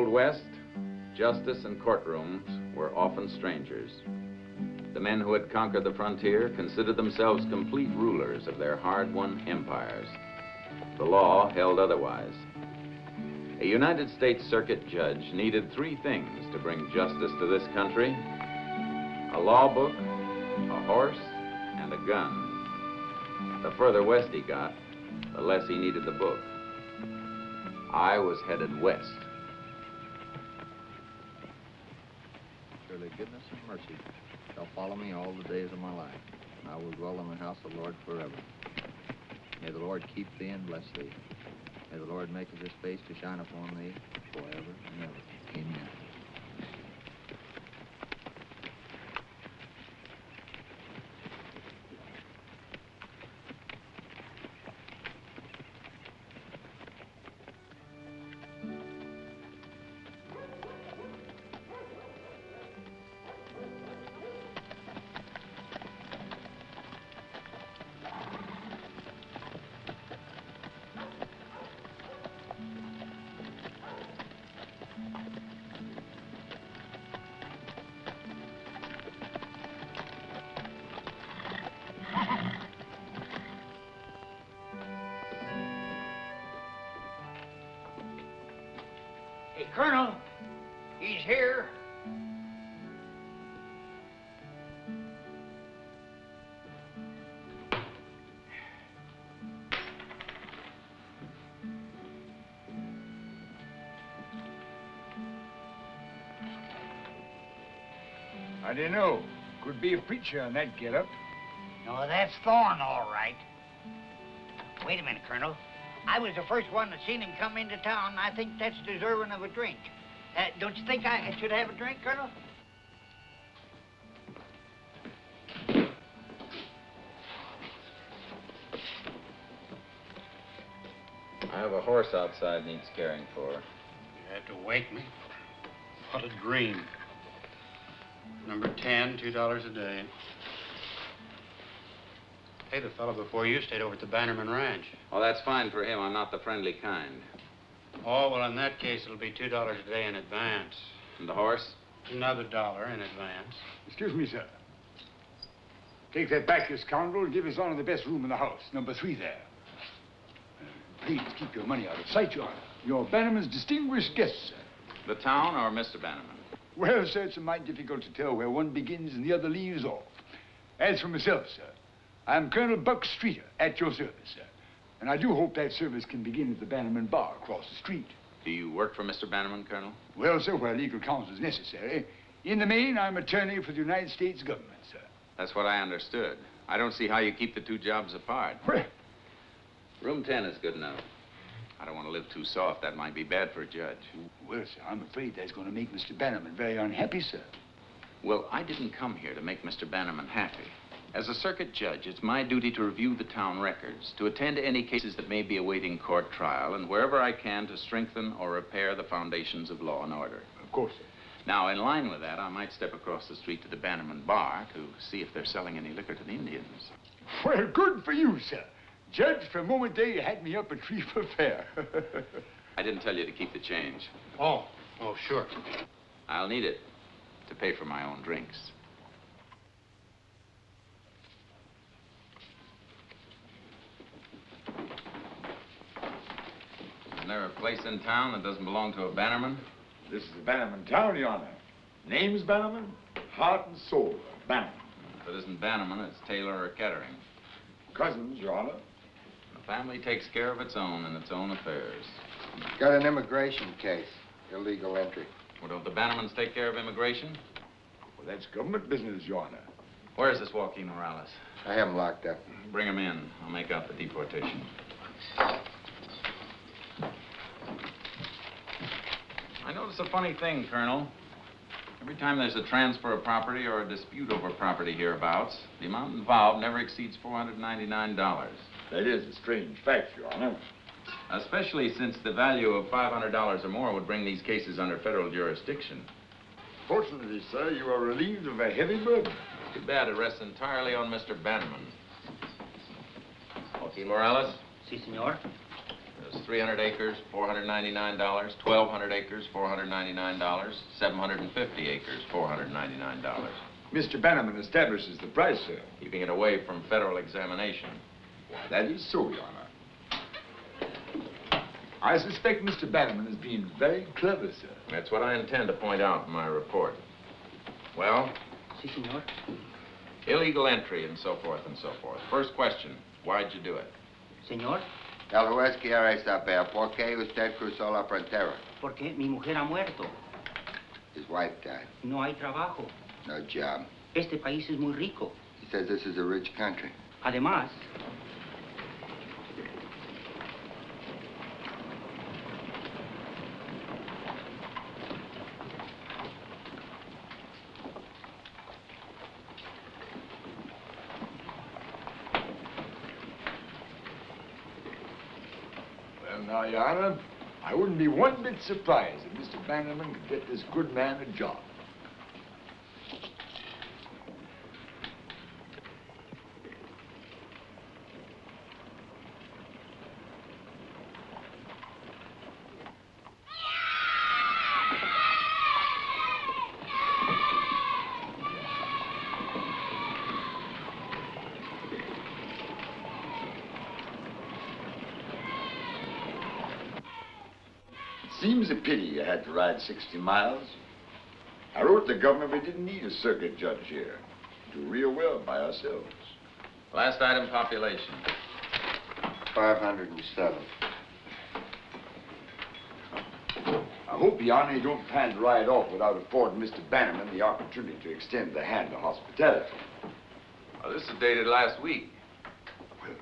Old West, justice and courtrooms were often strangers. The men who had conquered the frontier considered themselves complete rulers of their hard-won empires. The law held otherwise. A United States Circuit judge needed three things to bring justice to this country: a law book, a horse, and a gun. The further west he got, the less he needed the book. I was headed west. Surely goodness and mercy shall follow me all the days of my life, and I will dwell in the house of the Lord forever. May the Lord keep thee and bless thee. May the Lord make his face to shine upon thee forever and ever. Amen. Colonel, he's here. I don't know. Could be a preacher on that getup. No, that's Thorne, all right. Wait a minute, Colonel. I was the first one that seen him come into town, and I think that's deserving of a drink. Don't you think I should have a drink, Colonel? I have a horse outside needs caring for. You had to wake me. What a dream. Number 10, $2 a day. Hey, the fellow before you stayed over at the Bannerman Ranch. Oh, that's fine for him. I'm not the friendly kind. Oh, well, in that case, it'll be $2 a day in advance. And the horse? Another $1 in advance. Excuse me, sir. Take that back, you scoundrel, and give his honor the best room in the house, number 3 there. Please keep your money out of sight, Your Honor. You're Bannerman's distinguished guest, sir. The town or Mr. Bannerman? Well, sir, it's a mite difficult to tell where one begins and the other leaves off. As for myself, sir, I'm Colonel Buck Streeter, at your service, sir. And I do hope that service can begin at the Bannerman bar across the street. Do you work for Mr. Bannerman, Colonel? Well, sir, where legal counsel is necessary. In the main, I'm attorney for the United States government, sir. That's what I understood. I don't see how you keep the two jobs apart. Well, Room 10 is good enough. I don't want to live too soft. That might be bad for a judge. well, sir, I'm afraid that's going to make Mr. Bannerman very unhappy, sir. Well, I didn't come here to make Mr. Bannerman happy. As a circuit judge, it's my duty to review the town records, to attend to any cases that may be awaiting court trial, and wherever I can to strengthen or repair the foundations of law and order. Of course, sir. Now, in line with that, I might step across the street to the Bannerman bar to see if they're selling any liquor to the Indians. Well, good for you, sir. Judge, for a moment there, you had me up a tree for fair. I didn't tell you to keep the change. Oh, sure. I'll need it to pay for my own drinks. Isn't there a place in town that doesn't belong to a Bannerman? This is the Bannerman town, Your Honor. Name's Bannerman, heart and soul of Bannerman. If it isn't Bannerman, it's Taylor or Kettering. Cousins, Your Honor. The family takes care of its own and its own affairs. Got an immigration case, illegal entry. Well, don't the Bannermans take care of immigration? Well, that's government business, Your Honor. Where's this Joaquin Morales? I have him locked up. Bring him in. I'll make out the deportation. I notice a funny thing, Colonel. Every time there's a transfer of property or a dispute over property hereabouts, the amount involved never exceeds $499. That is a strange fact, Your Honor. Especially since the value of $500 or more would bring these cases under federal jurisdiction. Fortunately, sir, you are relieved of a heavy burden. Too bad it rests entirely on Mr. Bannerman. Joaquin Morales? Si, senor. There's 300 acres, $499. 1,200 acres, $499. 750 acres, $499. Mr. Bannerman establishes the price, sir. Keeping it away from federal examination. That is so, Your Honor. I suspect Mr. Bannerman is being very clever, sir. That's what I intend to point out in my report. Well? Si, senor. Illegal entry and so forth and so forth. First question, why'd you do it? Senor, El juez quiere saber por qué usted cruzó la frontera. porque mi mujer ha muerto. His wife died. No hay trabajo. No job. Este país es muy rico. He says this is a rich country. Además, Well, now, Your Honor, I wouldn't be one bit surprised if Mr. Bannerman could get this good man a job. Seems a pity you had to ride 60 miles. I wrote the governor we didn't need a circuit judge here. Do real well by ourselves. Last item, population. 507. I hope, Your Honor, you don't plan to ride off without affording Mr. Bannerman the opportunity to extend the hand of hospitality. Well, this is dated last week. Well,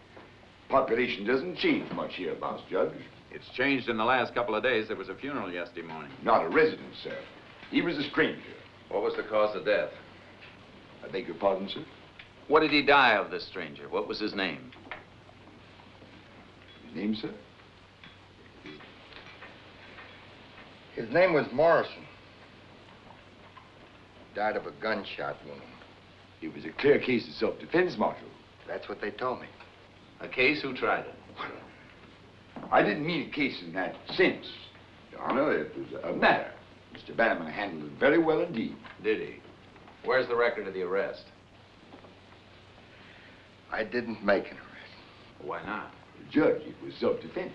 population doesn't change much hereabouts, Judge. It's changed in the last couple of days. There was a funeral yesterday morning. Not a resident, sir. He was a stranger. What was the cause of death? I beg your pardon, sir? What did he die of, this stranger? What was his name? His name, sir? His name was Morrison. Died of a gunshot wound. It was a clear case of self-defense, Marshal. That's what they told me. A case? Who tried it? I didn't mean a case in that sense. Your Honor, it was a matter. Mr. Bannerman handled it very well indeed. Did he? Where's the record of the arrest? I didn't make an arrest. Why not? Judge, it was self-defense.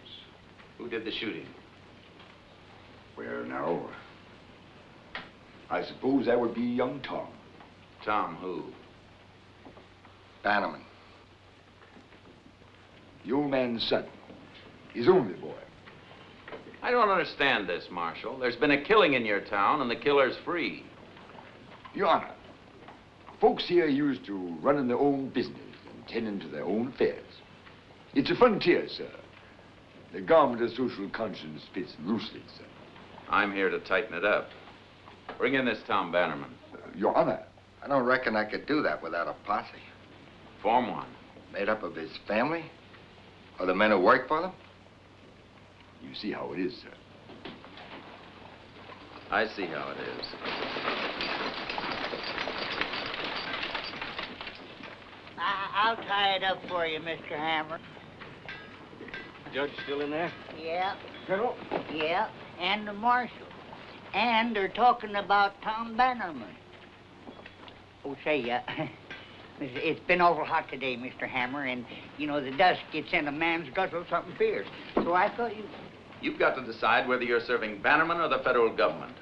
Who did the shooting? Well, now, I suppose that would be young Tom. Tom who? Bannerman. The old man's son. His only boy. I don't understand this, Marshal. There's been a killing in your town, and the killer's free. Your Honor, folks here used to running their own business and tending to their own affairs. It's a frontier, sir. The garment of social conscience fits loosely, sir. I'm here to tighten it up. Bring in this Tom Bannerman. Your Honor. I don't reckon I could do that without a posse. Form one. Made up of his family? Or the men who work for them? You see how it is, sir. I see how it is. I'll tie it up for you, Mr. Hammer. Judge still in there? Yeah, Colonel? yeah, and the marshal. And they're talking about Tom Bannerman. Oh, say, it's been awful hot today, Mr. Hammer, and, you know, the dust gets in a man's guzzle something fierce. So I thought you... You've got to decide whether you're serving Bannerman or the federal government.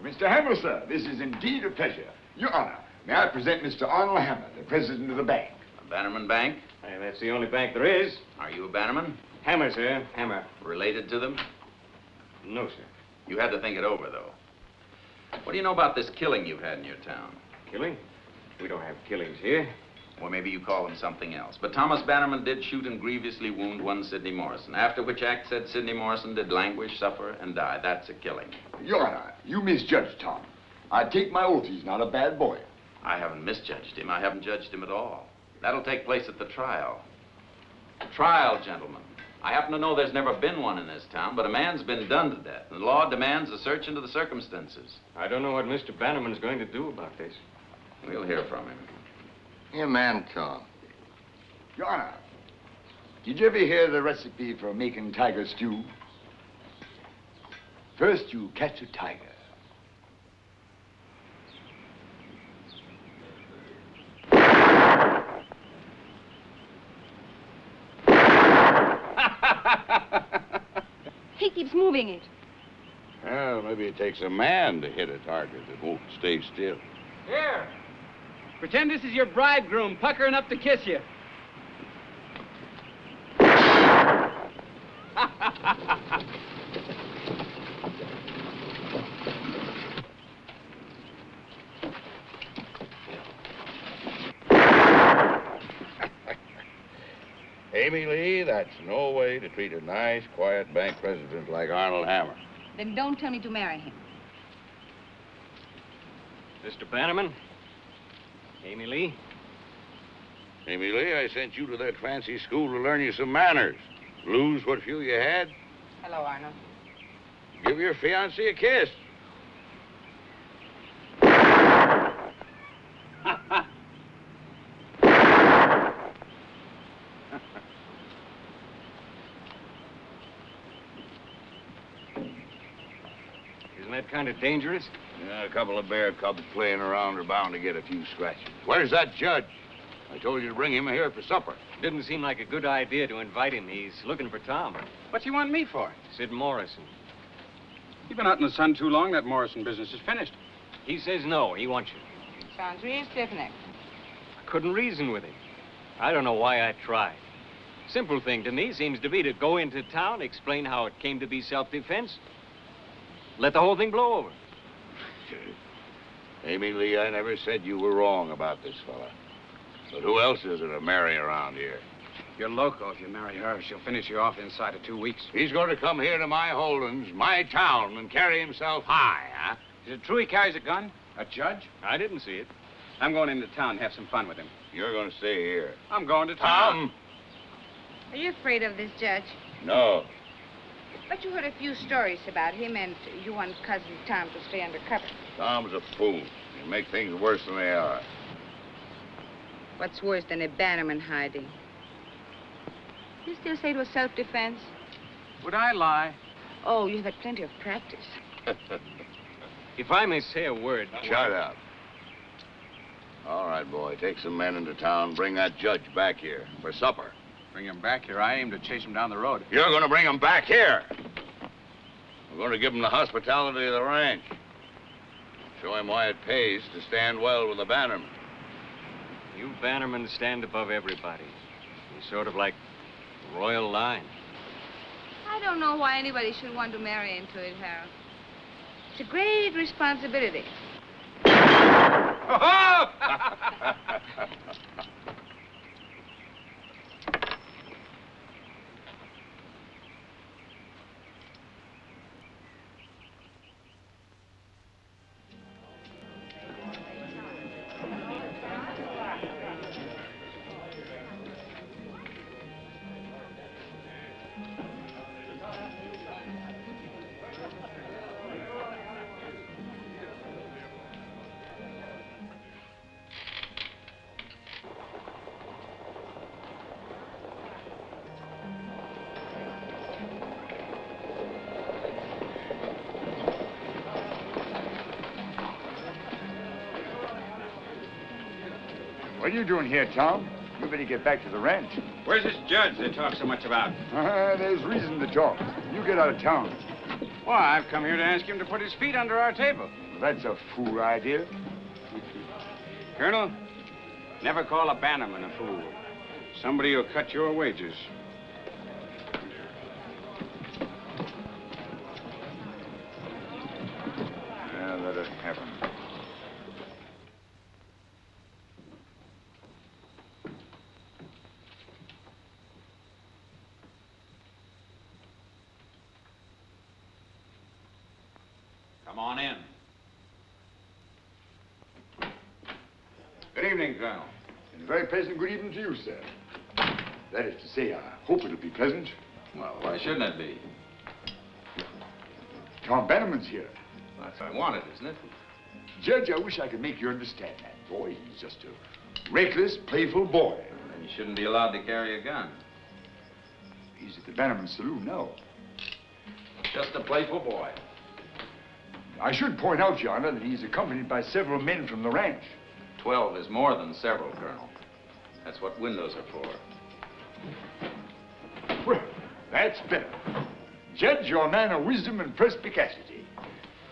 Mr. Hammer, sir, this is indeed a pleasure. Your Honor, may I present Mr. Arnold Hammer, the president of the bank. A Bannerman Bank? Hey, that's the only bank there is. Are you a Bannerman? Hammer, sir. Hammer. Related to them? No, sir. You had to think it over, though. What do you know about this killing you've had in your town? Killing? We don't have killings here. Or maybe you call them something else. But Thomas Bannerman did shoot and grievously wound one Sidney Morrison, after which act said Sidney Morrison did languish, suffer, and die. That's a killing. Your Honor, you misjudged Tom. I take my oath he's not a bad boy. I haven't misjudged him. I haven't judged him at all. That'll take place at the trial. Trial, gentlemen. I happen to know there's never been one in this town, but a man's been done to death, and the law demands a search into the circumstances. I don't know what Mr. Bannerman's going to do about this. We'll hear from him. You're a man, Tom. Your Honor, Did you ever hear the recipe for making tiger stew? First, you catch a tiger. He keeps moving it. Well, maybe it takes a man to hit a target that won't stay still. Here. Pretend this is your bridegroom puckering up to kiss you. Amy Lee, that's no way to treat a nice, quiet bank president like Arnold Hammer. Then don't tell me to marry him. Mr. Bannerman? Amy Lee? Amy Lee, I sent you to that fancy school to learn you some manners. Lose what few you had. Hello, Arnold. Give your fiancé a kiss. Isn't that kind of dangerous? Yeah, a couple of bear cubs playing around are bound to get a few scratches. Where's that judge? I told you to bring him here for supper. Didn't seem like a good idea to invite him. He's looking for Tom. What you want me for? Sid Morrison. You've been out in the sun too long. That Morrison business is finished. He says no. He wants you. Sounds real stiff-necked. I couldn't reason with him. I don't know why I tried. Simple thing to me seems to be to go into town, explain how it came to be self-defense, let the whole thing blow over. Amy Lee, I never said you were wrong about this fella. But who else is it to marry around here? You're loco if you marry her. She'll finish you off inside of 2 weeks. He's going to come here to my holdings, my town, and carry himself high, huh? Is it true he carries a gun? A judge? I didn't see it. I'm going into town and have some fun with him. You're going to stay here. I'm going to town. Tom! Are you afraid of this judge? No. But you heard a few stories about him, and you want Cousin Tom to stay undercover. Tom's a fool. He'll make things worse than they are. What's worse than a Bannerman hiding? You still say it was self-defense? Would I lie? Oh, you've had plenty of practice. If I may say a word... Shut up. All right, boy. Take some men into town. Bring that judge back here for supper. Bring him back here. I aim to chase him down the road. You're going to bring him back here. We're going to give him the hospitality of the ranch. Show him why it pays to stand well with the Bannerman. You Bannermen stand above everybody. You're sort of like a royal line. I don't know why anybody should want to marry into it, Harold. It's a great responsibility. What are you doing here, Tom? You better get back to the ranch. Where's this judge they talk so much about? There's reason to talk. You get out of town. Well, I've come here to ask him to put his feet under our table. That's a fool idea. Colonel, never call a Bannerman a fool. Somebody who'll cut your wages. Yeah, that'll happen. Come on in. Good evening, Colonel. And a very pleasant good evening to you, sir. That is to say, I hope it'll be pleasant. Well, why shouldn't it be? Tom Bannerman's here. That's what I wanted, isn't it? Judge, I wish I could make you understand that. Boy, he's just a reckless, playful boy. Then you shouldn't be allowed to carry a gun. He's at the Bannerman saloon now. Just a playful boy. I should point out, Your Honor, that he's accompanied by several men from the ranch. 12 is more than several, Colonel. That's what windows are for. Well, that's better. Judge, you're a man of wisdom and perspicacity.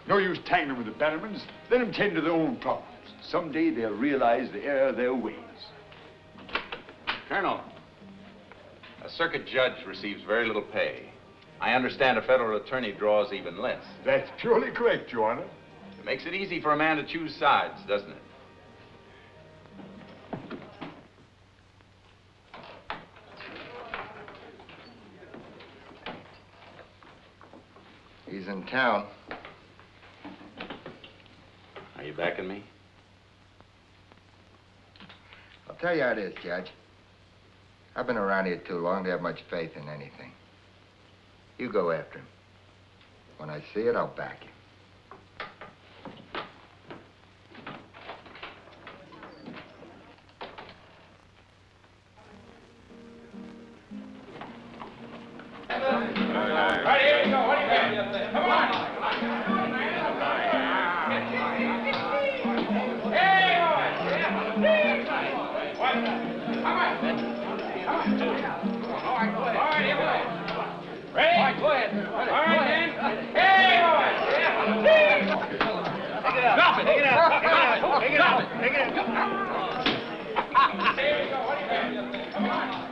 No use tangling with the Bannermans. Let them tend to their own problems. Someday they'll realize the error of their ways. Colonel, a circuit judge receives very little pay. I understand a federal attorney draws even less. That's purely correct, Your Honor. It makes it easy for a man to choose sides, doesn't it? He's in town. Are you backing me? I'll tell you how it is, Judge. I've been around here too long to have much faith in anything. You go after him. When I see it, I'll back you. Right, here you go. What do you got? Come on. Hey, what? Come on. All right, go ahead. All right, here we go. Ready? All right, go ahead. All right, then. Hey, boys. Take it out. Drop it. Take it out. Take it out. Take it out. Here we go. What do you got? Come on.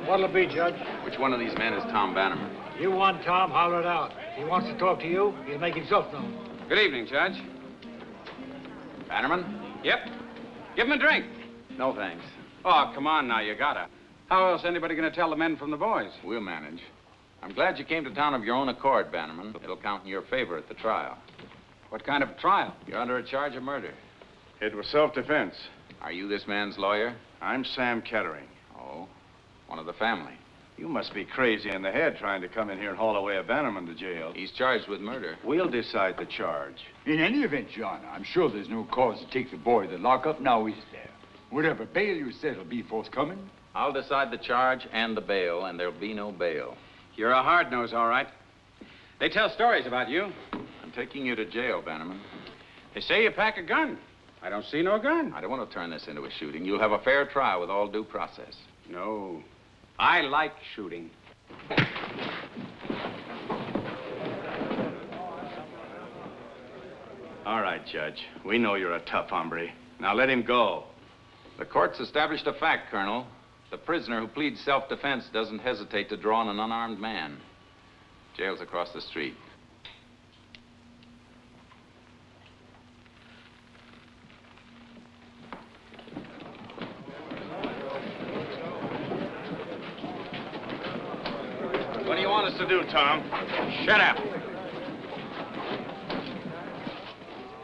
What'll it be, Judge? Which one of these men is Tom Bannerman? You want Tom, holler it out. If he wants to talk to you, he'll make himself known. Good evening, Judge. Bannerman? Yep. Give him a drink. No, thanks. Oh, come on now, you gotta. How else anybody gonna tell the men from the boys? We'll manage. I'm glad you came to town of your own accord, Bannerman. It'll count in your favor at the trial. What kind of trial? You're under a charge of murder. It was self-defense. Are you this man's lawyer? I'm Sam Kettering. Oh, one of the family. You must be crazy in the head trying to come in here and haul away a Bannerman to jail. He's charged with murder. We'll decide the charge. In any event, Your Honor, I'm sure there's no cause to take the boy to the lockup now, is there? Whatever bail you set will be forthcoming. I'll decide the charge and the bail, and there'll be no bail. You're a hard-nose, all right. They tell stories about you. I'm taking you to jail, Bannerman. They say you pack a gun. I don't see no gun. I don't want to turn this into a shooting. You'll have a fair trial with all due process. No. I like shooting. All right, Judge. We know you're a tough hombre. Now let him go. The court's established a fact, Colonel. The prisoner who pleads self-defense doesn't hesitate to draw on an unarmed man. Jail's across the street. What do you want us to do, Tom? Shut up.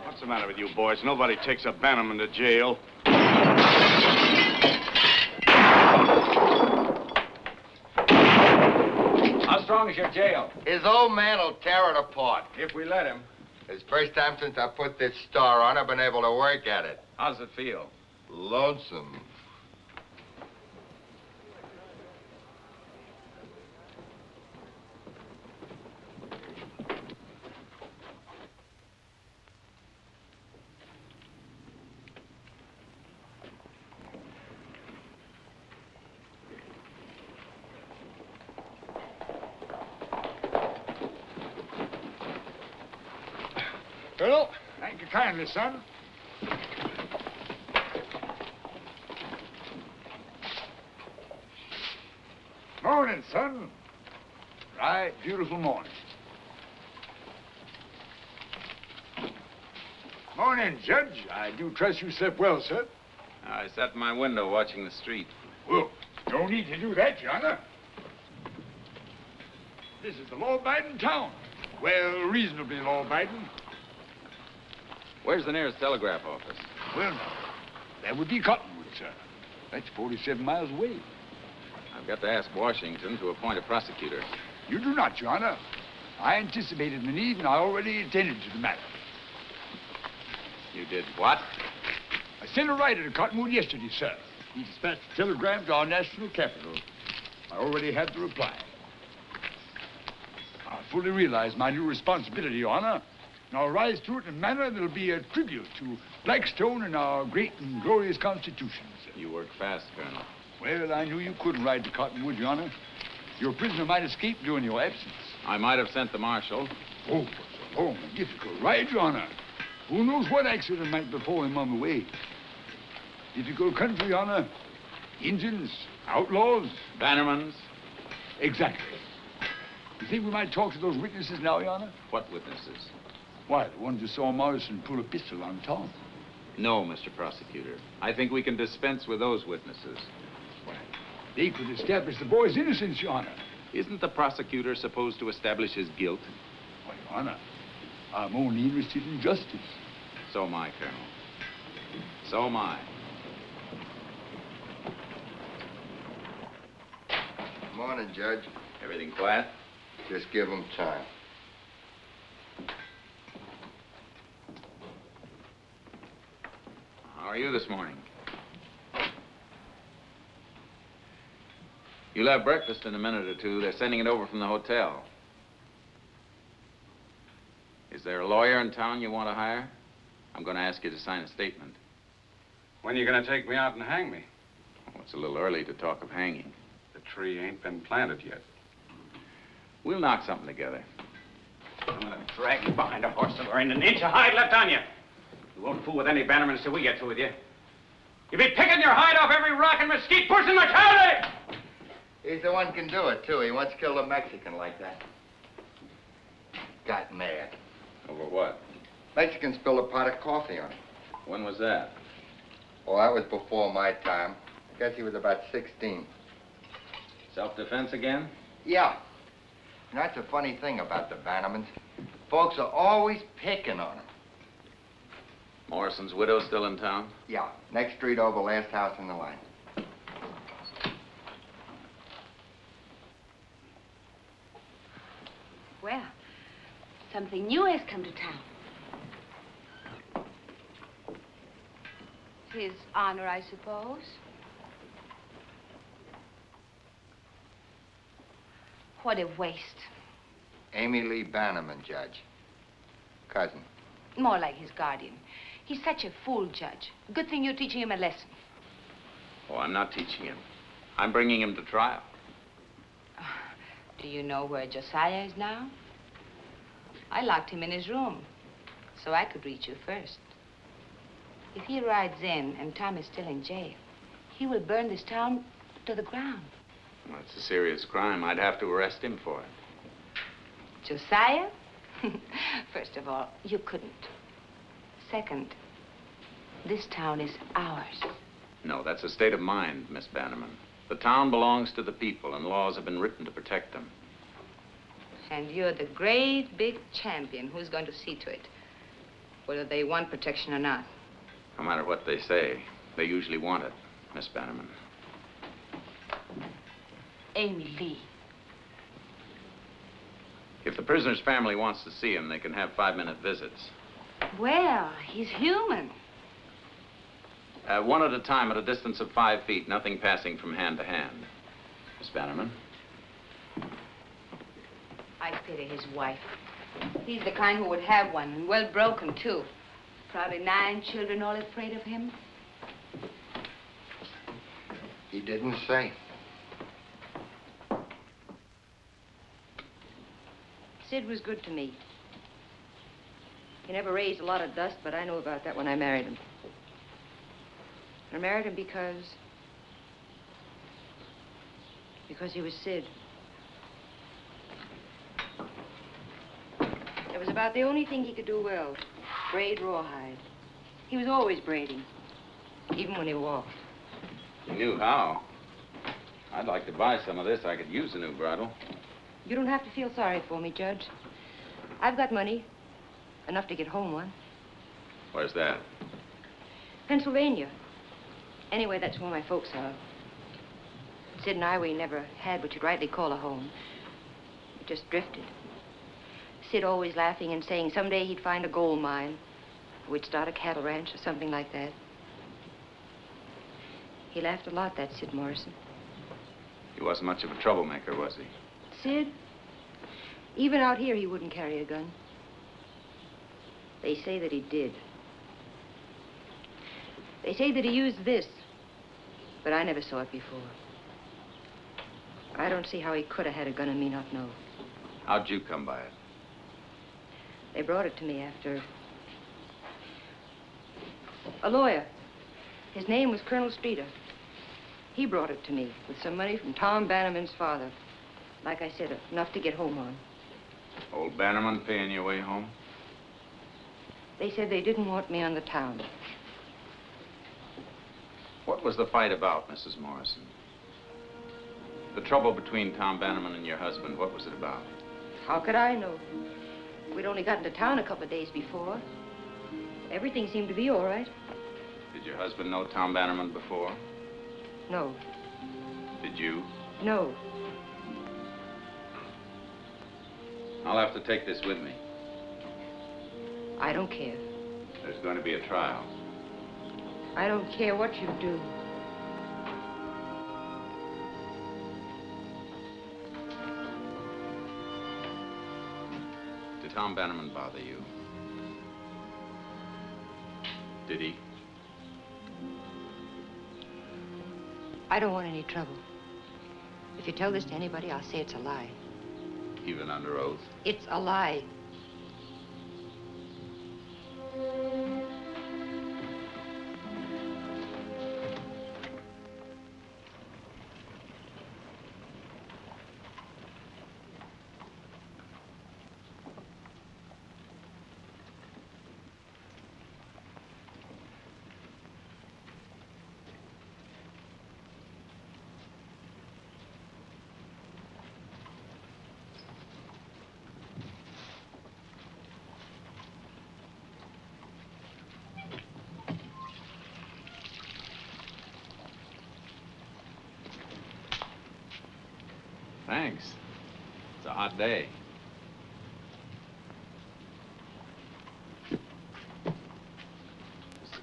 What's the matter with you boys? Nobody takes a Bannerman to jail. How strong is your jail? His old man will tear it apart. If we let him. It's the first time since I put this star on, I've been able to work at it. How does it feel? Lonesome. Colonel, thank you kindly, son. Morning, son. Right, beautiful morning. Morning, Judge. I do trust you slept well, sir. I sat in my window watching the street. Well, no need to do that, Your Honor. This is the law-abiding town. Well, reasonably law-abiding. Where's the nearest telegraph office? Well, now, that would be Cottonwood, sir. That's 47 miles away. I've got to ask Washington to appoint a prosecutor. You do not, Your Honor. I anticipated the need, and I already attended to the matter. You did what? I sent a writer to Cottonwood yesterday, sir. He dispatched a telegram to our national capital. I already had the reply. I fully realize my new responsibility, Your Honor, and I'll rise to it in a manner that'll be a tribute to Blackstone and our great and glorious Constitution, sir. You work fast, Colonel. Well, I knew you couldn't ride to Cottonwood, Your Honor. Your prisoner might escape during your absence. I might have sent the marshal. Oh, it's a long and difficult ride, Your Honor. Who knows what accident might befall him on the way? Difficult country, Your Honor. Indians, outlaws. Bannermans. Exactly. You think we might talk to those witnesses now, Your Honor? What witnesses? Why, the ones who saw Morrison pull a pistol on Tom. No, Mr. Prosecutor. I think we can dispense with those witnesses. Why, they could establish the boy's innocence, Your Honor. Isn't the prosecutor supposed to establish his guilt? Why, Your Honor, I'm only interested in justice. So am I, Colonel. So am I. Morning, Judge. Everything quiet? Just give him time. How are you this morning? You'll have breakfast in a minute or two. They're sending it over from the hotel. Is there a lawyer in town you want to hire? I'm going to ask you to sign a statement. When are you going to take me out and hang me? Oh, it's a little early to talk of hanging. The tree ain't been planted yet. We'll knock something together. I'm going to drag you behind a horse till there ain't an inch of hide left on you. You won't fool with any Bannerman till we get through with you. You'll be picking your hide off every rock and mesquite bush in the county! He's the one can do it, too. He once killed a Mexican like that. Got mad. Over what? Mexican spilled a pot of coffee on him. When was that? Oh, that was before my time. I guess he was about 16. Self-defense again? Yeah. And that's the funny thing about the Bannermans. Folks are always picking on them. Morrison's widow still in town? Yeah, next street over, last house in the line. Well, something new has come to town. His honor, I suppose. What a waste. Amy Lee Bannerman, Judge. Cousin. More like his guardian. He's such a fool, Judge. Good thing you're teaching him a lesson. Oh, I'm not teaching him. I'm bringing him to trial. Do you know where Josiah is now? I locked him in his room, so I could reach you first. If he rides in and Tom is still in jail, he will burn this town to the ground. Well, it's a serious crime. I'd have to arrest him for it. Josiah? First of all, you couldn't. Second, this town is ours. No, that's a state of mind, Miss Bannerman. The town belongs to the people, and laws have been written to protect them. And you're the great big champion who's going to see to it, whether they want protection or not. No matter what they say, they usually want it, Miss Bannerman. Amy Lee. If the prisoner's family wants to see him, they can have 5-minute visits. Well, he's human. One at a time at a distance of 5 feet, nothing passing from hand to hand. Miss Bannerman? I pity his wife. He's the kind who would have one, and well broken, too. Probably 9 children all afraid of him. He didn't say. Sid was good to me. He never raised a lot of dust, but I knew about that when I married him. I married him because he was Sid. It was about the only thing he could do well, braid rawhide. He was always braiding, even when he walked. You knew how. I'd like to buy some of this. I could use a new bridle. You don't have to feel sorry for me, Judge. I've got money, enough to get home one. Where's that? Pennsylvania. Anyway, that's where my folks are. Sid and I, we never had what you'd rightly call a home. We just drifted. Sid always laughing and saying someday he'd find a gold mine. Or we'd start a cattle ranch or something like that. He laughed a lot, that Sid Morrison. He wasn't much of a troublemaker, was he? Sid? Even out here, he wouldn't carry a gun. They say that he did. They say that he used this, but I never saw it before. I don't see how he could have had a gun and me not know. How'd you come by it? They brought it to me after... a lawyer. His name was Colonel Streeter. He brought it to me with some money from Tom Bannerman's father. Like I said, enough to get home on. Old Bannerman paying your way home? They said they didn't want me on the town. What was the fight about, Mrs. Morrison? The trouble between Tom Bannerman and your husband, what was it about? How could I know? We'd only gotten to town a couple of days before. Everything seemed to be all right. Did your husband know Tom Bannerman before? No. Did you? No. I'll have to take this with me. I don't care. There's going to be a trial. I don't care what you do. Did Tom Bannerman bother you? Did he? I don't want any trouble. If you tell this to anybody, I'll say it's a lie. Even under oath? It's a lie. Thanks. It's a hot day. Mr.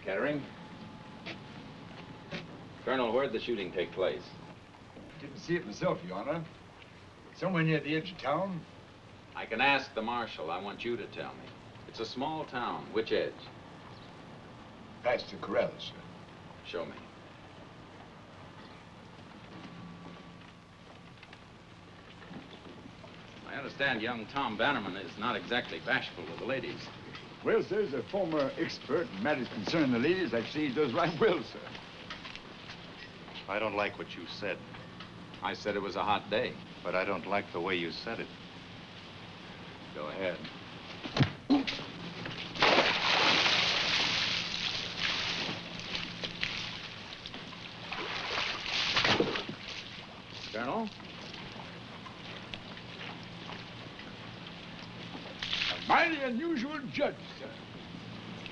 Kettering? Colonel, where'd the shooting take place? Didn't see it myself, Your Honor. Somewhere near the edge of town. I can ask the marshal. I want you to tell me. It's a small town. Which edge? Past the corral, sir. Show me. I understand young Tom Bannerman is not exactly bashful with the ladies. Well, sir, as a former expert in matters concerning the ladies, I'd say he does right well, sir. I don't like what you said. I said it was a hot day. But I don't like the way you said it. Go ahead. Colonel? A mighty unusual judge, sir.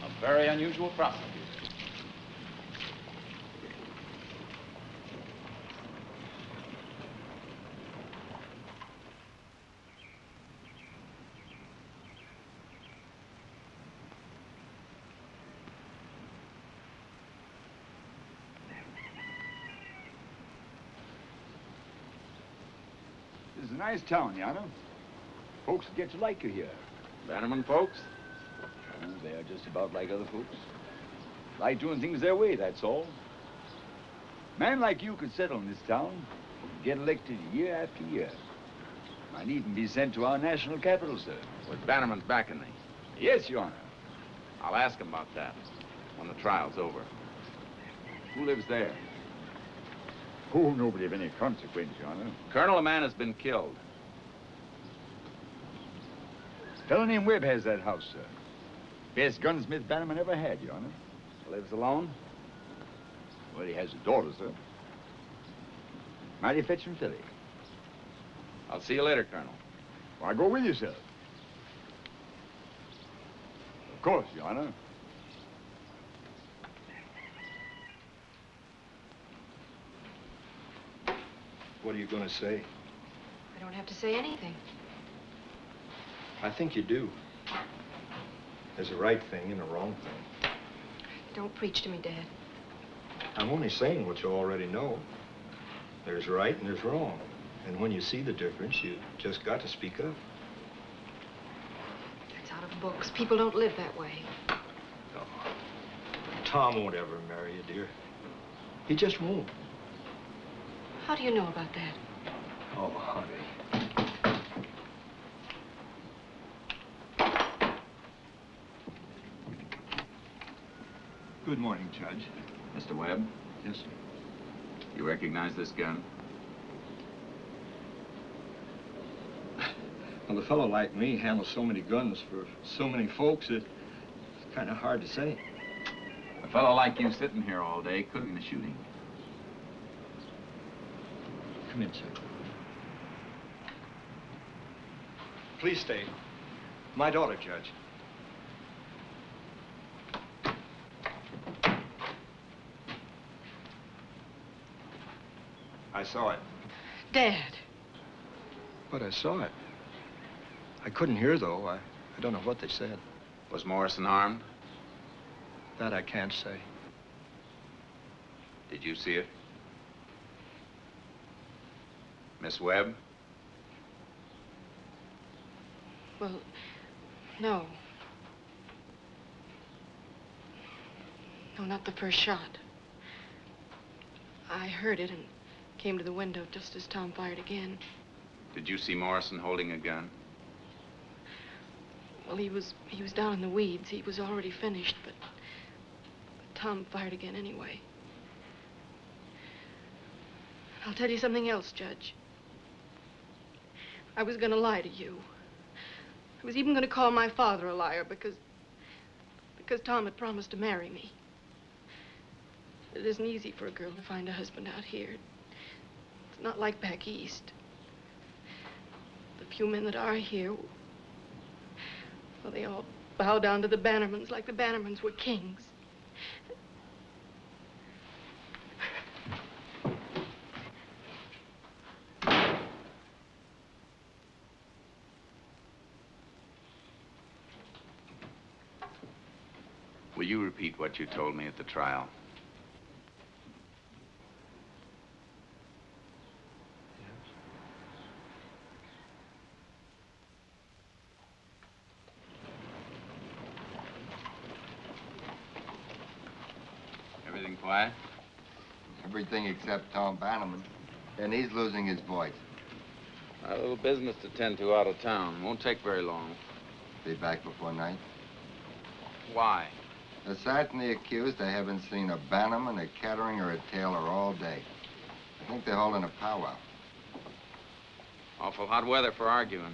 A very unusual prosecutor. This is a nice town, Your Honor. Folks get to like you here. Bannerman folks? Oh, they're just about like other folks. Like doing things their way, that's all. A man like you could settle in this town, get elected year after year. Might even be sent to our national capital, sir. With Bannerman's backing me. Yes, Your Honor. I'll ask him about that when the trial's over. Who lives there? Oh, nobody of any consequence, Your Honor. Colonel, a man has been killed. A fellow named Webb has that house, sir. Best gunsmith Bannerman ever had, Your Honor. Lives alone? Well, he has a daughter, sir. Mighty fetching filly. I'll see you later, Colonel. Why, go with you, sir. Of course, Your Honor. What are you going to say? I don't have to say anything. I think you do. There's a right thing and a wrong thing. Don't preach to me, Dad. I'm only saying what you already know. There's right and there's wrong. And when you see the difference, you just got to speak up. That's out of books. People don't live that way. No. Tom won't ever marry you, dear. He just won't. How do you know about that? Oh, honey. Good morning, Judge. Mr. Webb? Yes, sir. You recognize this gun? Well, a fellow like me handles so many guns for so many folks, it's kind of hard to say. A fellow like you sitting here all day could have been shooting. Come in, sir. Please stay. My daughter, Judge. I saw it. Dad. But I saw it. I couldn't hear, though. I don't know what they said. Was Morrison armed? That I can't say. Did you see it? Miss Webb? Well, no. No, not the first shot. I heard it and came to the window just as Tom fired again. Did you see Morrison holding a gun? Well, he was down in the weeds. He was already finished, but Tom fired again anyway. I'll tell you something else, Judge. I was going to lie to you. I was even going to call my father a liar because Tom had promised to marry me. It isn't easy for a girl to find a husband out here. It's not like back east. The few men that are here, well, they all bow down to the Bannermans like the Bannermans were kings. Will you repeat what you told me at the trial? Everything quiet? Everything except Tom Bannerman. And he's losing his voice. A little business to tend to out of town. Won't take very long. Be back before night. Why? Aside from the accused, I haven't seen a Bannerman, a Kettering, or a Taylor all day. I think they're holding a powwow. Awful hot weather for arguing.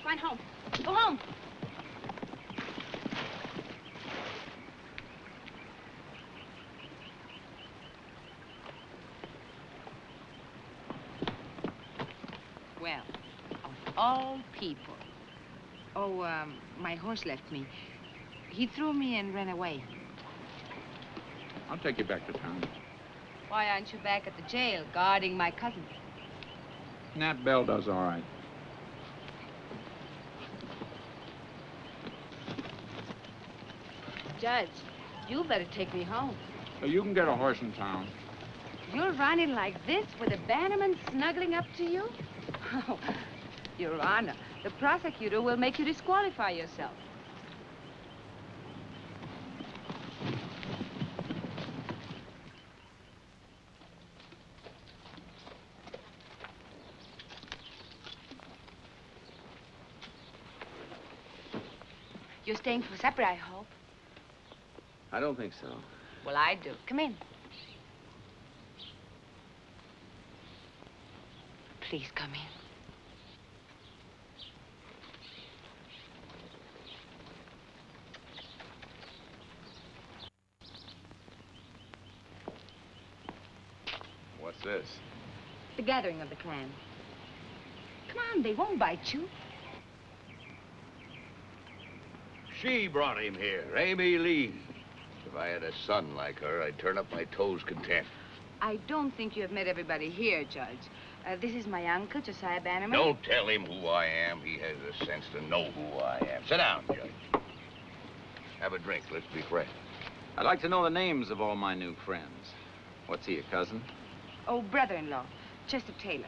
Run home. Go home. Well, of all people. Oh, my horse left me. He threw me and ran away. I'll take you back to town. Why aren't you back at the jail guarding my cousin? Nat Bell does all right. Judge, you better take me home. You can get a horse in town. You're running like this with a Bannerman snuggling up to you? Oh, Your Honor, the prosecutor will make you disqualify yourself. You're staying for supper, I hope. I don't think so. Well, I do. Come in. Please come in. What's this? The gathering of the clan. Come on, they won't bite you. She brought him here, Amy Lee. If I had a son like her, I'd turn up my toes content. I don't think you have met everybody here, Judge. This is my uncle, Josiah Bannerman. Don't tell him who I am. He has the sense to know who I am. Sit down, Judge. Have a drink. Let's be friends. I'd like to know the names of all my new friends. What's he, a cousin? Oh, brother-in-law, Chester Taylor.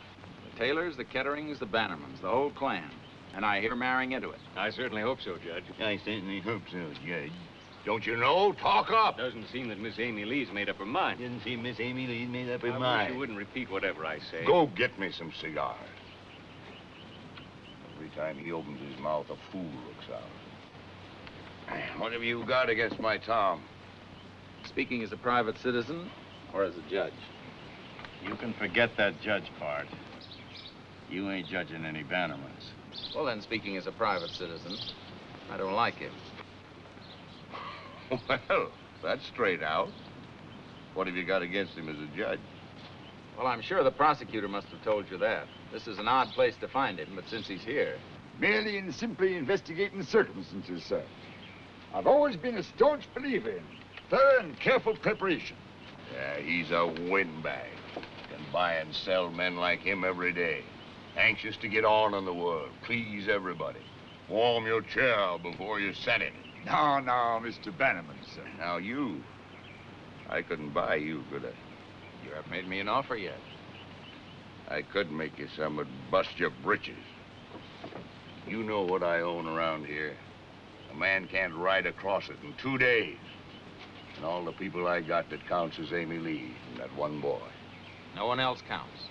The Taylors, the Ketterings, the Bannermans, the whole clan. And I hear marrying into it. I certainly hope so, Judge. I certainly hope so, Judge. Don't you know? Talk up. Doesn't seem that Miss Amy Lee's made up her mind. Didn't seem Miss Amy Lee's made up her I mind. wish you wouldn't repeat whatever I say. Go get me some cigars. Every time he opens his mouth, a fool looks out. What have you got against my Tom? Speaking as a private citizen or as a judge? You can forget that judge part. You ain't judging any Bannermans. Well, then, speaking as a private citizen, I don't like him. Well, that's straight out. What have you got against him as a judge? Well, I'm sure the prosecutor must have told you that. This is an odd place to find him, but since he's here... Merely and simply investigating circumstances, sir. I've always been a staunch believer in thorough and careful preparation. Yeah, he's a windbag. Can buy and sell men like him every day. Anxious to get on in the world, please everybody. Warm your chair before you set it. No, Mr. Bannerman, sir. Now you, I couldn't buy you, could I? You haven't made me an offer yet. I could make you some, but bust your britches. You know what I own around here. A man can't ride across it in 2 days. And all the people I got that counts is Amy Lee and that one boy. No one else counts.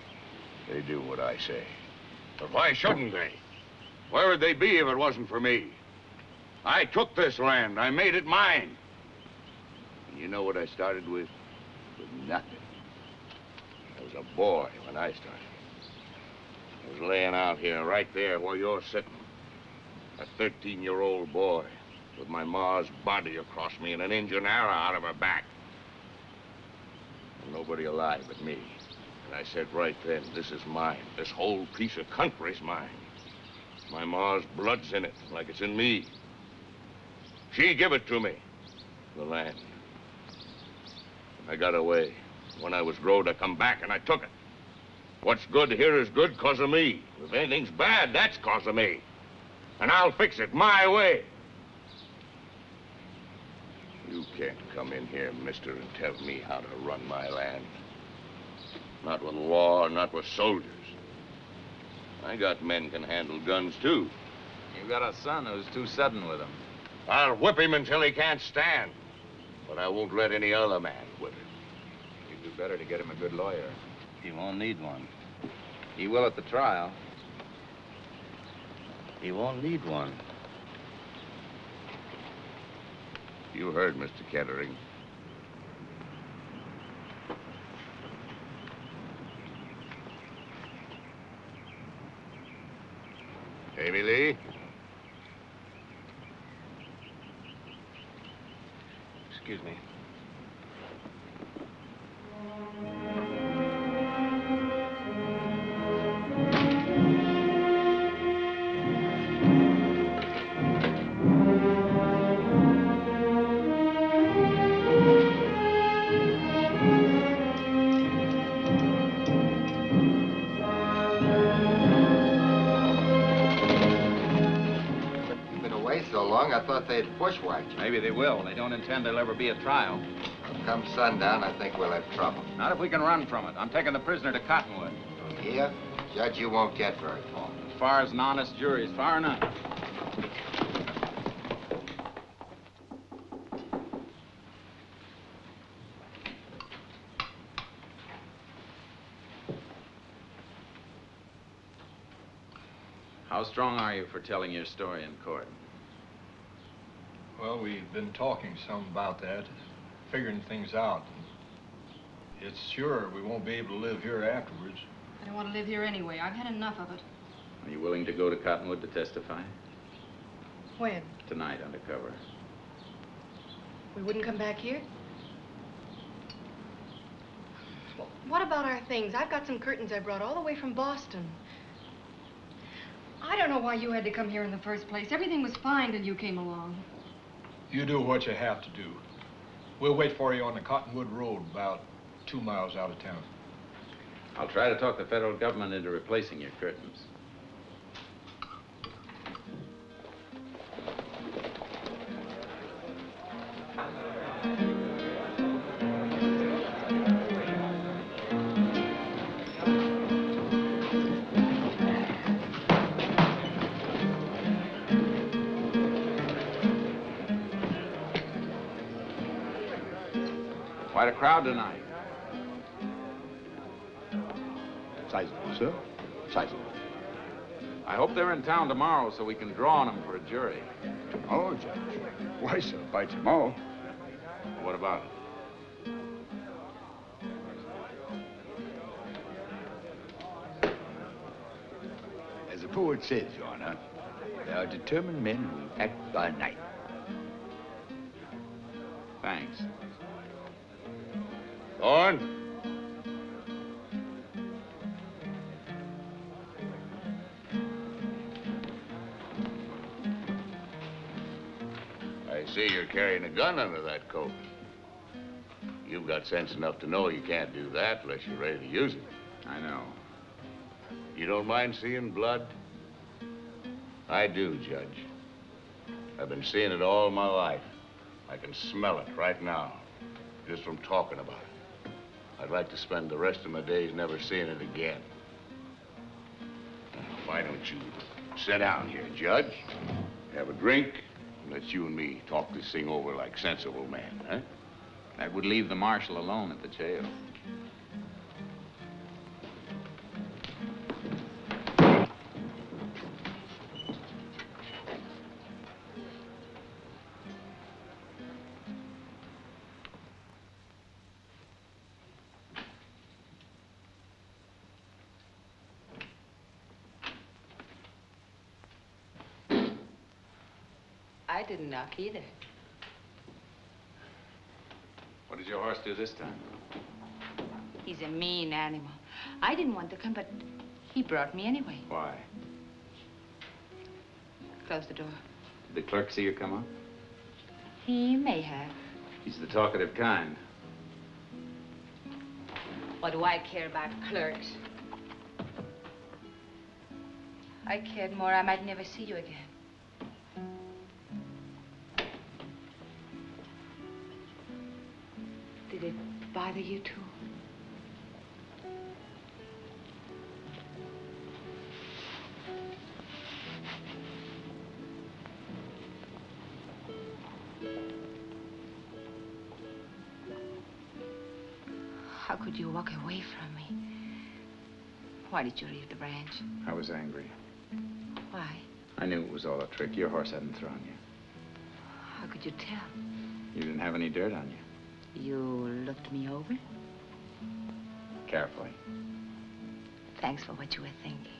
They do what I say. But why shouldn't they? Where would they be if it wasn't for me? I took this land. I made it mine. And you know what I started with? With nothing. I was a boy when I started. I was laying out here, right there where you're sitting. A 13-year-old boy with my ma's body across me and an Indian arrow out of her back. And nobody alive but me. And I said right then, this is mine. This whole piece of country's mine. My ma's blood's in it, like it's in me. She give it to me, the land. I got away. When I was growed, I come back and I took it. What's good here is good because of me. If anything's bad, that's because of me. And I'll fix it my way. You can't come in here, mister, and tell me how to run my land. Not with law, not with soldiers. I got men can handle guns, too. You've got a son who's too sudden with him. I'll whip him until he can't stand. But I won't let any other man whip him. You'd do better to get him a good lawyer. He won't need one. He will at the trial. He won't need one. You heard, Mr. Kettering. Amy Lee? Excuse me. You've been away so long, I thought they'd bushwhacked you. Maybe they will. They don't intend there'll ever be a trial. Come sundown, I think we'll have trouble. Not if we can run from it. I'm taking the prisoner to Cottonwood. Here? Judge, you won't get very far. As far as an honest jury is far enough. How strong are you for telling your story in court? Well, we've been talking some about that, figuring things out. It's sure we won't be able to live here afterwards. I don't want to live here anyway. I've had enough of it. Are you willing to go to Cottonwood to testify? When? Tonight, undercover. We wouldn't come back here? Well, what about our things? I've got some curtains I brought all the way from Boston. I don't know why you had to come here in the first place. Everything was fine till you came along. You do what you have to do. We'll wait for you on the Cottonwood Road, about 2 miles out of town. I'll try to talk the federal government into replacing your curtains. Quite a crowd tonight. Sizable, sir. Sizable. I hope they're in town tomorrow so we can draw on them for a jury. Tomorrow, Judge? Why, sir, by tomorrow. What about it? As the poet says, Your Honor, they are determined men who act by night. Thanks. Thorne? I see you're carrying a gun under that coat. You've got sense enough to know you can't do that unless you're ready to use it. I know. You don't mind seeing blood? I do, Judge. I've been seeing it all my life. I can smell it right now, just from talking about it. I'd like to spend the rest of my days never seeing it again. Why don't you sit down here, Judge? Have a drink, and let you and me talk this thing over like sensible men, huh? That would leave the marshal alone at the jail. I didn't knock either. What did your horse do this time? He's a mean animal. I didn't want to come, but he brought me anyway. Why? Close the door. Did the clerk see you come up? He may have. He's the talkative kind. What do I care about clerks? I cared more I might never see you again. Did it bother you too? How could you walk away from me? Why did you leave the ranch? I was angry. Why? I knew it was all a trick. Your horse hadn't thrown you. How could you tell? You didn't have any dirt on you. You looked me over? Carefully. Thanks for what you were thinking.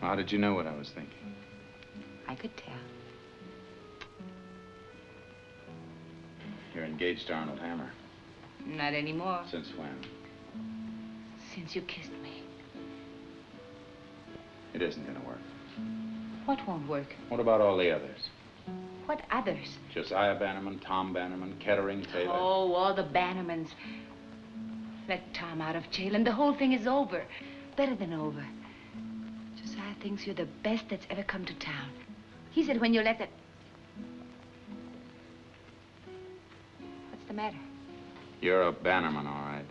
How did you know what I was thinking? I could tell. You're engaged to Arnold Hammer. Not anymore. Since when? Since you kissed me. It isn't gonna work. What won't work? What about all the others? What others? Josiah Bannerman, Tom Bannerman, Kettering, Taylor. Oh, all the Bannermans. Let Tom out of jail and the whole thing is over. Better than over. Josiah thinks you're the best that's ever come to town. He said when you let that... What's the matter? You're a Bannerman, all right.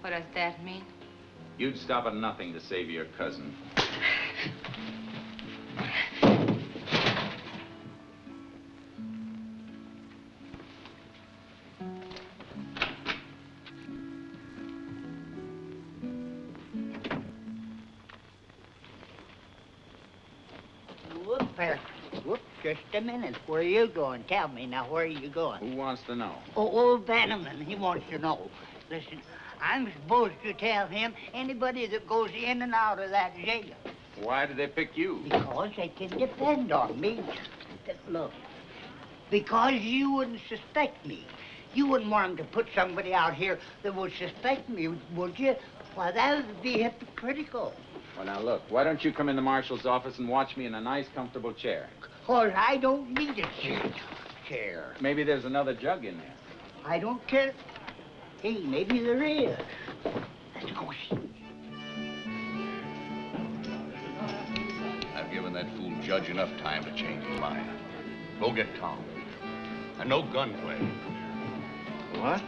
What does that mean? You'd stop at nothing to save your cousin. Just a minute. Where are you going? Tell me now, where are you going? Who wants to know? Oh, old Bannerman, he wants to know. Listen, I'm supposed to tell him anybody that goes in and out of that jail. Why did they pick you? Because they can depend on me. Look, because you wouldn't suspect me. You wouldn't want them to put somebody out here that would suspect me, would you? Why, that would be hypocritical. Well, now, look, why don't you come in the marshal's office and watch me in a nice, comfortable chair? Because I don't need a chair. Maybe there's another jug in there. I don't care. Hey, maybe there is. Let's go see. I've given that fool judge enough time to change his mind. Go get Tom. And no gunplay. What?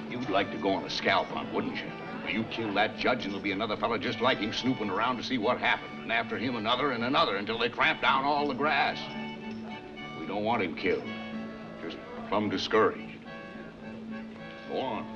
You'd like to go on a scalp hunt, wouldn't you? Well, you kill that judge and there'll be another fella just like him snooping around to see what happened. And after him, another and another until they tramp down all the grass. We don't want him killed. Just plumb discouraged. Go on.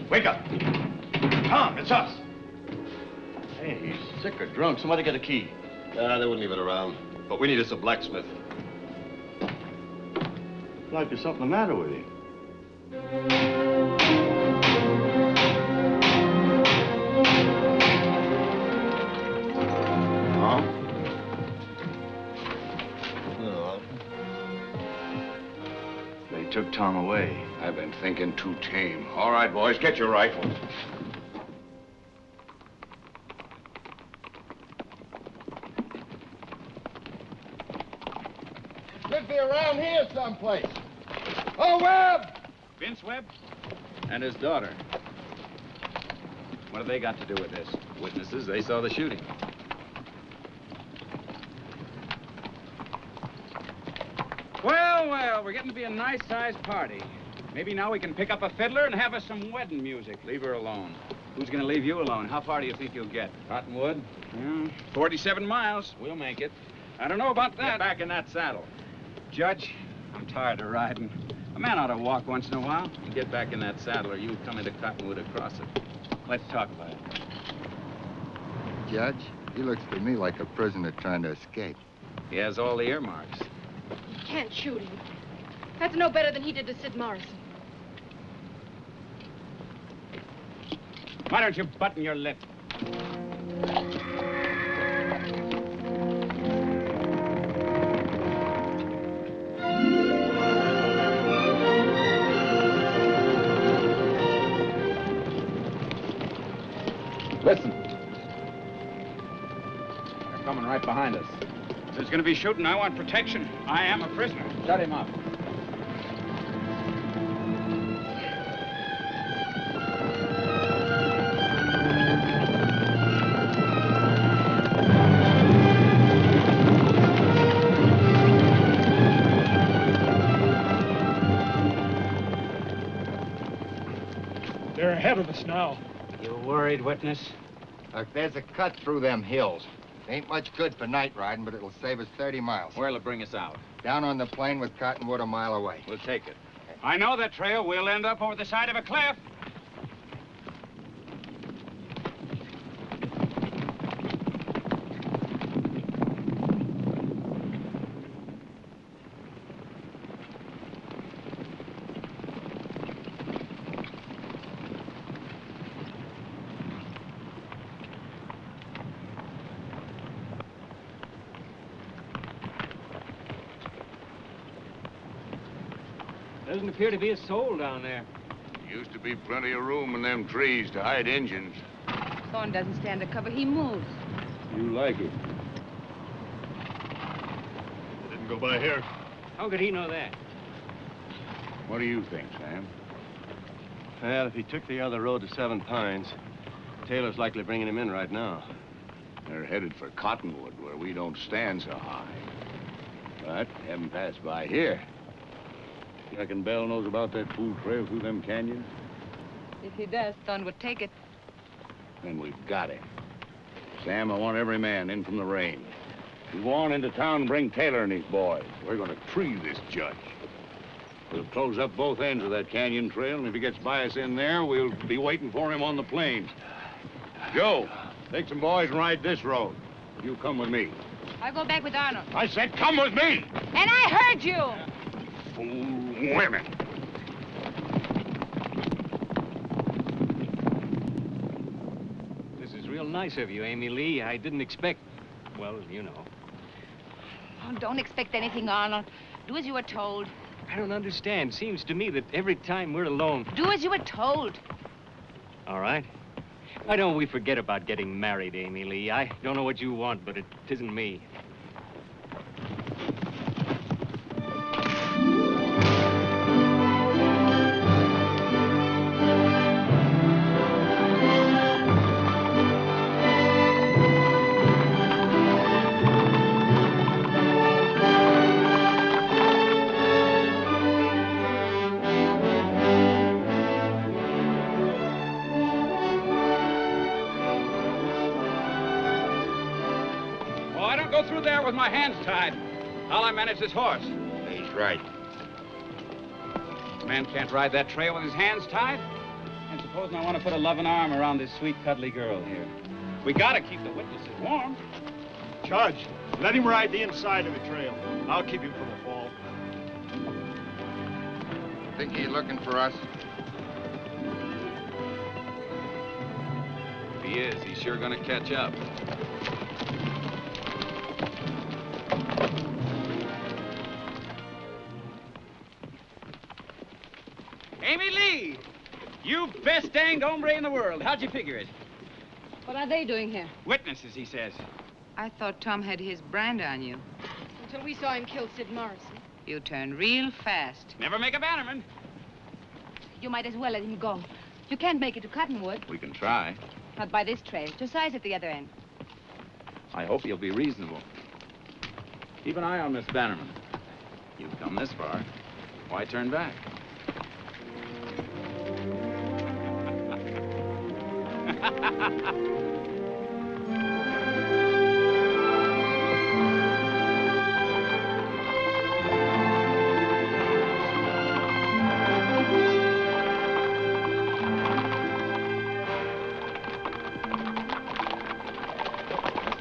Wake up. Tom, it's us. Hey, he's sick or drunk. Somebody get a key. They wouldn't leave it around. But we need us a blacksmith. Like there's something the matter with you. Tom? No. They took Tom away. I've been thinking too tame. All right, boys, get your rifles. Could be around here someplace. Oh, Webb! Vince Webb? And his daughter. What have they got to do with this? Witnesses, they saw the shooting. Well, well, we're getting to be a nice-sized party. Maybe now we can pick up a fiddler and have us some wedding music. Leave her alone. Who's going to leave you alone? How far do you think you'll get? Cottonwood? 47 miles. We'll make it. I don't know about that. Get back in that saddle. Judge, I'm tired of riding. A man ought to walk once in a while. You get back in that saddle or you'll come into Cottonwood across it. Let's talk about it. Judge, he looks to me like a prisoner trying to escape. He has all the earmarks. You can't shoot him. That's no better than he did to Sid Morrison. Why don't you button your lip? Listen. They're coming right behind us. If there's going to be shooting, I want protection. I am a prisoner. Shut him up. They're ahead of us now. You worried, witness? Look, there's a cut through them hills. Ain't much good for night riding, but it'll save us 30 miles. Where'll it bring us out? Down on the plain with Cottonwood a mile away. We'll take it. I know that trail. We'll end up over the side of a cliff. Doesn't appear to be a soul down there. Used to be plenty of room in them trees to hide Injuns. Thorne doesn't stand to cover. He moves. You like it. They didn't go by here. How could he know that? What do you think, Sam? Well, if he took the other road to Seven Pines, Taylor's likely bringing him in right now. They're headed for Cottonwood, where we don't stand so high. But haven't passed by here. You reckon Bell knows about that fool trail through them canyons? If he does, Thorne would take it. Then we've got him. Sam, I want every man in from the range. We go on into town and bring Taylor and his boys. We're going to tree this judge. We'll close up both ends of that canyon trail, and if he gets by us in there, we'll be waiting for him on the plains. Joe, take some boys and ride this road. You come with me. I'll go back with Arnold. I said come with me! And I heard you! Fool women. This is real nice of you, Amy Lee. I didn't expect, well, you know. Oh, don't expect anything, Arnold. Do as you were told. I don't understand. Seems to me that every time we're alone... Do as you were told. All right. Why don't we forget about getting married, Amy Lee? I don't know what you want, but it isn't me. Through there with my hands tied. How'll I manage this horse? He's right. A man can't ride that trail with his hands tied. And supposing I want to put a loving arm around this sweet, cuddly girl here. We gotta keep the witnesses warm. Judge, let him ride the inside of the trail. I'll keep him from a fall. Think he's looking for us? If he is, he's sure gonna catch up. Amy Lee! You best danged hombre in the world. How'd you figure it? What are they doing here? Witnesses, he says. I thought Tom had his brand on you. Until we saw him kill Sid Morrison. You turned real fast. Never make a Bannerman. You might as well let him go. You can't make it to Cottonwood. We can try. Not by this trail. Josiah's at the other end. I hope you'll be reasonable. Keep an eye on Miss Bannerman. You've come this far. Why turn back?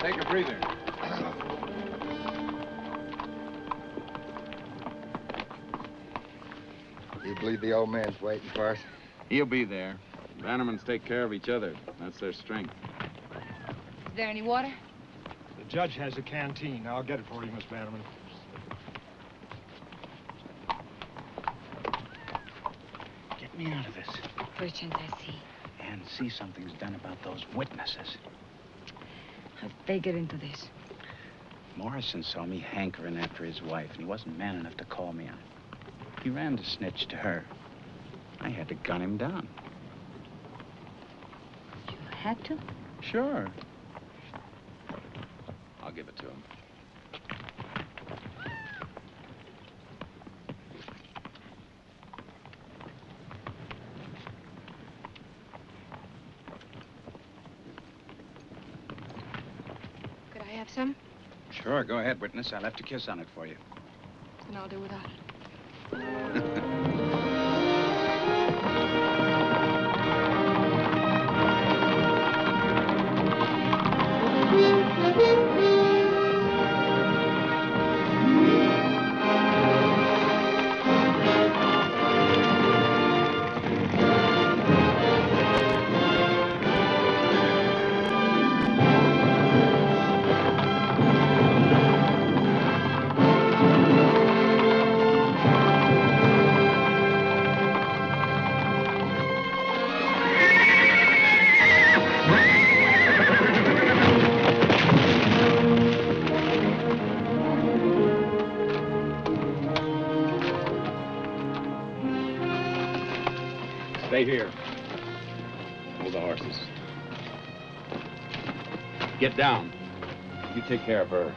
Take a breather. You believe the old man's waiting for us? He'll be there. Bannermans take care of each other. That's their strength. Is there any water? The judge has a canteen. I'll get it for you, Miss Bannerman. Get me out of this. For a chance I see. And see something's done about those witnesses. How'd they get into this? Morrison saw me hankering after his wife, and he wasn't man enough to call me on it. He ran to snitch to her. I had to gun him down. You had to? Sure. I'll give it to him. Could I have some? Sure, go ahead, witness. I'll have to kiss on it for you. Then I'll do without it. Stay here. Hold the horses. Get down. You take care of her.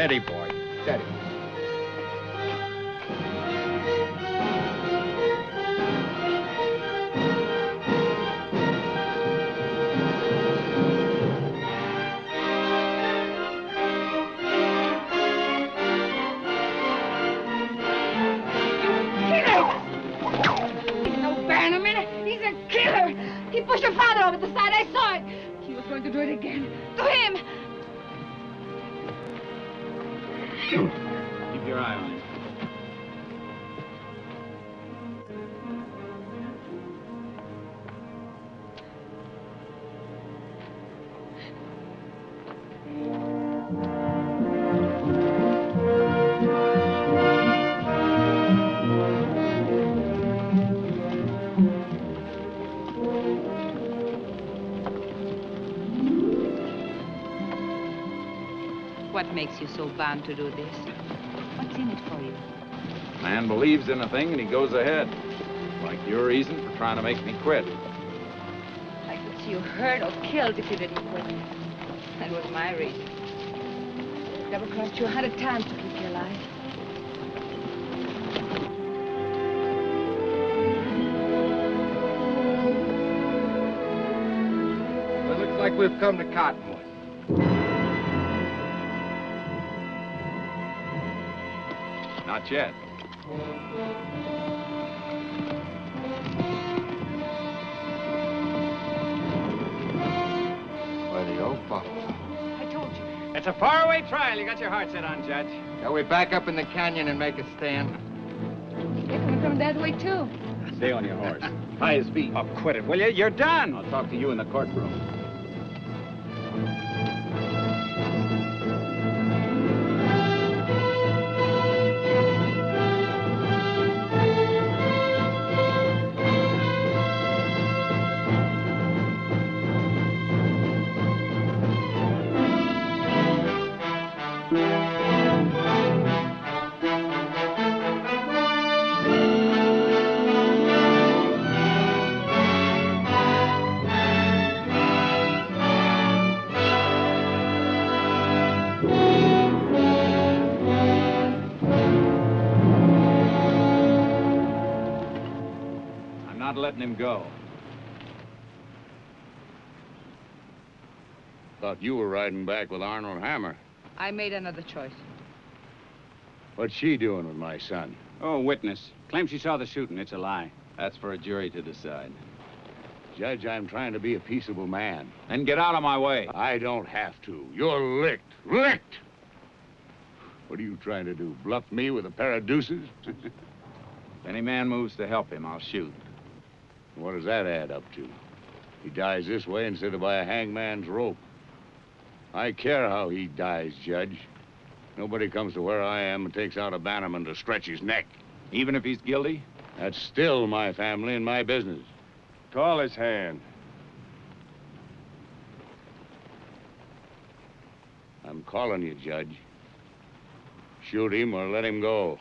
Steady, boy. Steady. Bannerman, he's a killer. He pushed your father over the side. I saw it. He was going to do it again. To him. Keep your eye on him. What makes you so bound to do this? What's in it for you? Man believes in a thing and he goes ahead. Like your reason for trying to make me quit. I could see you hurt or killed if you didn't quit. That was my reason. Double-crossed you 100 times to keep you alive. Well, it looks like we've come to Cottonwood. Not yet. Why, the old buffalo. I told you. It's a faraway trial you got your heart set on, Judge. Shall we back up in the canyon and make a stand? They're coming from that way, too. Stay on your horse. Tie his feet. Oh, quit it, will you? You're done. I'll talk to you in the courtroom. Letting him go. Thought you were riding back with Arnold Hammer. I made another choice. What's she doing with my son? Oh, witness. Claims she saw the shooting. It's a lie. That's for a jury to decide. Judge, I'm trying to be a peaceable man. Then get out of my way. I don't have to. You're licked. Licked! What are you trying to do? Bluff me with a pair of deuces? If any man moves to help him, I'll shoot. What does that add up to? He dies this way instead of by a hangman's rope. I care how he dies, Judge. Nobody comes to where I am and takes out a Bannerman to stretch his neck. Even if he's guilty? That's still my family and my business. Call his hand. I'm calling you, Judge. Shoot him or let him go.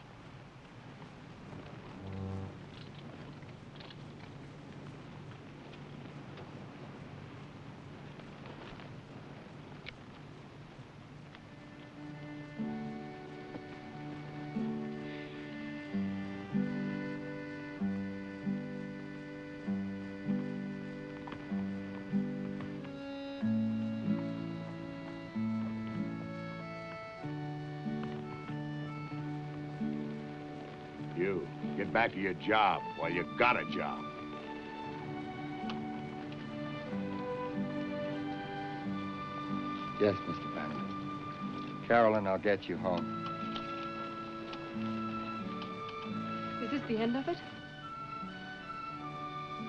You, get back to your job while you got a job. Yes, Mr. Bannerman. Carolyn, I'll get you home. Is this the end of it?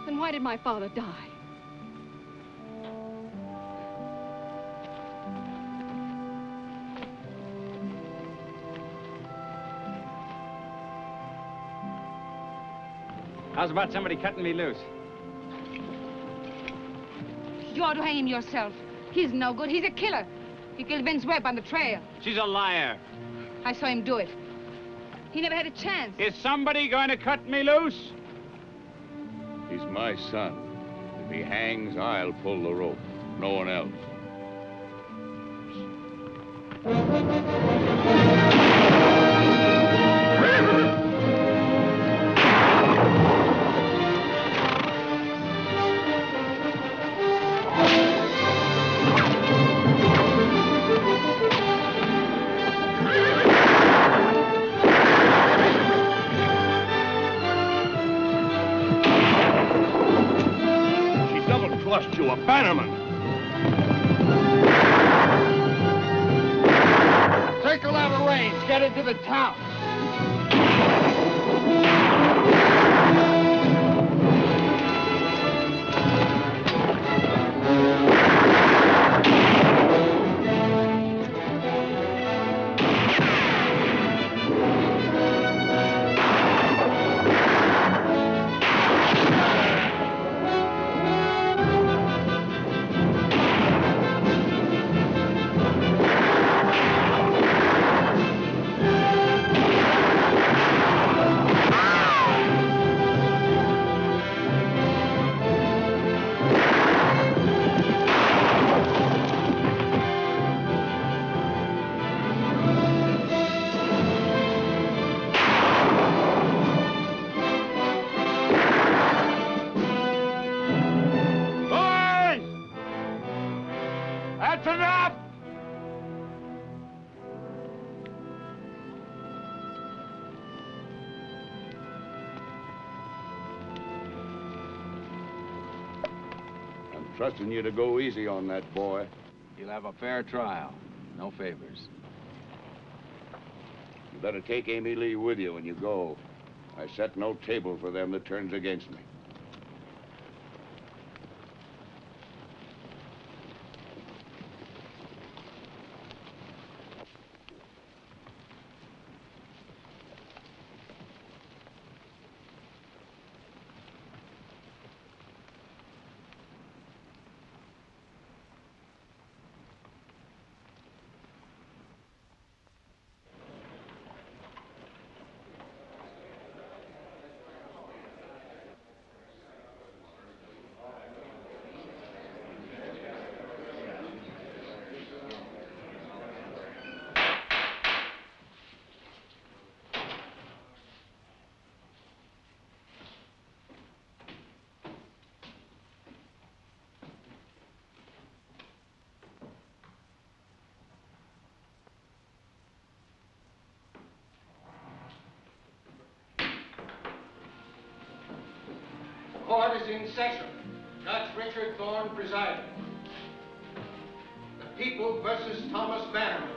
Then why did my father die? How's about somebody cutting me loose? You ought to hang him yourself. He's no good. He's a killer. He killed Vince Webb on the trail. She's a liar. I saw him do it. He never had a chance. Is somebody going to cut me loose? He's my son. If he hangs, I'll pull the rope. No one else. You a Bannerman. Take a lot of range. Get into the town. That's enough! I'm trusting you to go easy on that boy. You'll have a fair trial. No favors. You better take Amy Lee with you when you go. I set no table for them that turns against me. Court is in session. Judge Richard Thorne presiding. The people versus Thomas Bannerman.